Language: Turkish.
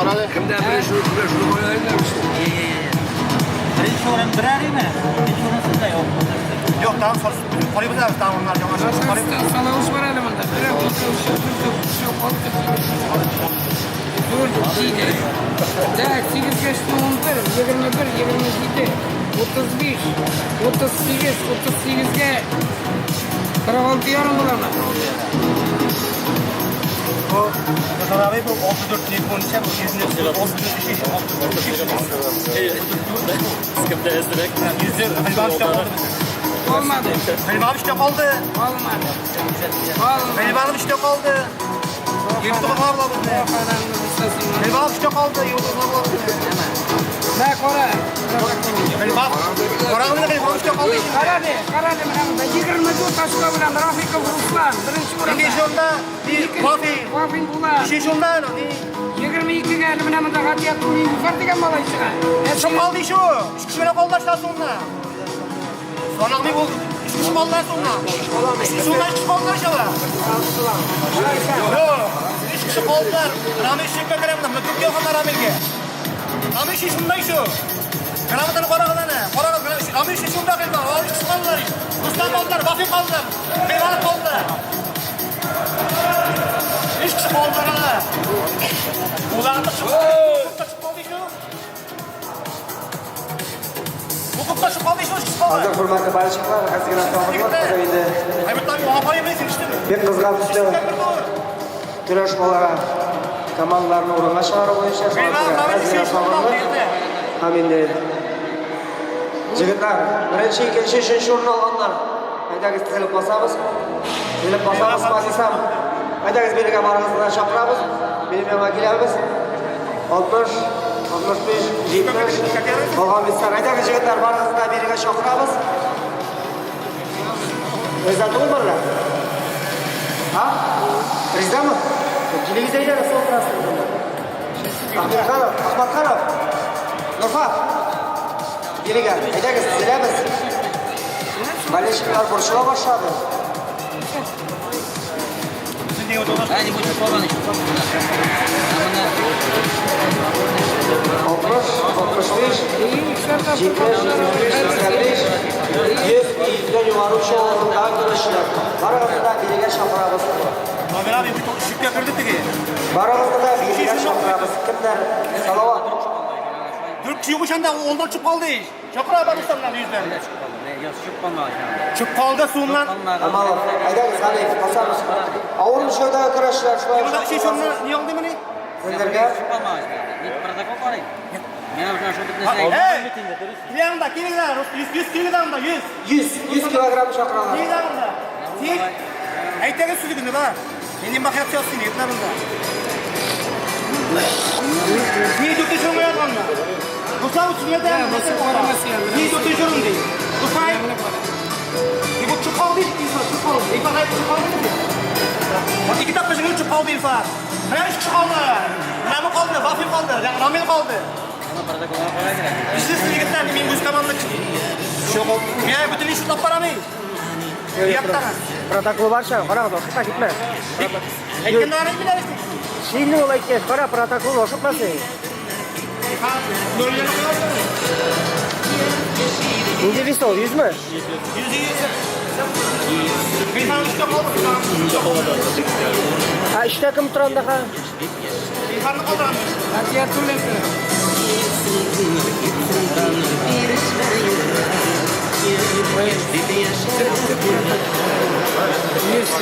Orada kimden bir şu koyayım demiştim. Birinci oran birer mi? İkinci oran sizde yok. Yok tamam soruyu bize tamam onlar tamam. Sana hoş var elemanda. Birer şu dur şeyde. Da 8 geçti 11, 21, 22, 35, 38, 38'ge 46 yarım bulamaz. O Hasan abi bu 34 değil 13'e bu İzmir 34 şey Sıkıntı ezdirek. yüzde Halil abi işte kaldı. Olmadı. Halil abi işte kaldı. Olmadı. Halil abi işte kaldı. Yurtta kaldı bu ne? Halil abi işte kaldı. Yurtta kaldı. Ne kora? Halil abi. Koranın da Halil abi işte kaldı. Karade menamda 20 taşka bilen Rafika Ruslan birinchi İkinci o'rinda. onda bir Vafi. Vafin bular. Üçüncü onda 22 ga menamda qatiyat uning fardigan bola chiqa. Şu kaldı şu. Üç kişi bile kaldı işte sonra. Sonra ne oldu? Üç kişi kaldı sonra. Sonra üç kişi kaldı aşağıda. Yok. Üç kişi kaldılar. Ramesh şirket veremdim. Türkiye okanlar Ramel'ge. Ramesh iş şunday şu. Karamatını para kılana. Para kılana. Ramesh iş şunda kıldı. O üç kişi kaldılar. Ruslan kaldılar. Vafi kaldılar. Meyvanı kaldılar. Üç kişi kaldılar hala. Ulandı çıktı. Hukukta çıkmadı şu. Hukukta çıkmadı şu. Üç kişi kaldı. Hazır hurmatli barishlar, qizgina to'g'ri endi Haybet abi muhafaza yemesin işte mi? bir qizg'anishli kurash bo'lar. Komandalarni o'rinlashlari bo'yicha qizgina to'g'ri ham endi jigitlar birinchi ikkinchi uchinchi o'rin olganlar aytag'iz tizilib bosamiz desam aytag'iz beriga borg'izdan chaqiramiz benim yanıma kelamiz 60 65 70 qolgan bizlar aytag'iz jigitlar borg'izdan beriga chaqiramiz Prezident'i bo'lmalar ha prezidentmi televizorda so'rasizlar Ahmadxonov Ahmadxonov Nurfat beriga aytag'iz sizlarmiz Baleshiklar boshqa boshladi Hadi bu çok olan iş. 60, 65, 70, 85, 100'den yukarı şu oğlundan görüşler. Barağımızda biriyle şapırağımız. Ömer abi bir şükür kırdık ki. Barağımızda biriyle şapırağımız. Kimler? Salavat. Dört kişi yokuşanda ondan çıp kaldı. Şakır abi varmışlar lan yüzden. Çıp kaldı sonundan. Ama aydanız hani basarız. Avurun şöyle kıraşlar. Burada bir şey şunlar niye oldu beni? Sizlerge. Hey! Yanında kilogram, 100 kilogram da 100 kilogram şapırağlar. Kilogram da. Siz? Aytları sütü günü bak. Benim bak yapıyorsun yetlerinde. Niye tutuyorsun ayaklarına? Kusam için neden? Niye tutuyorsun değil? Kusay. Bu çukkal değil, çukkal. İlk bakayım çukkal değil. Bak iki dakika şimdi çukkal değil falan. Ben hiç çukkal var. Namı kaldı, Vafim kaldı, Ramil kaldı. Bizde yigitlar men o'z komandam yo'q. Men bütün ish ushtab boraman. Yaptana. Protokol barcha, qara, boshqa ketma. Aytganlarini bilasizmi? Shingni o'layotgan, qara, protokol o'shqatmasa. Ince visto, 100 mi? 100. Ben işte kaldım. Ha, ishda kim turanda ha? Yukarıda kaldım. Qatiyat uning. She's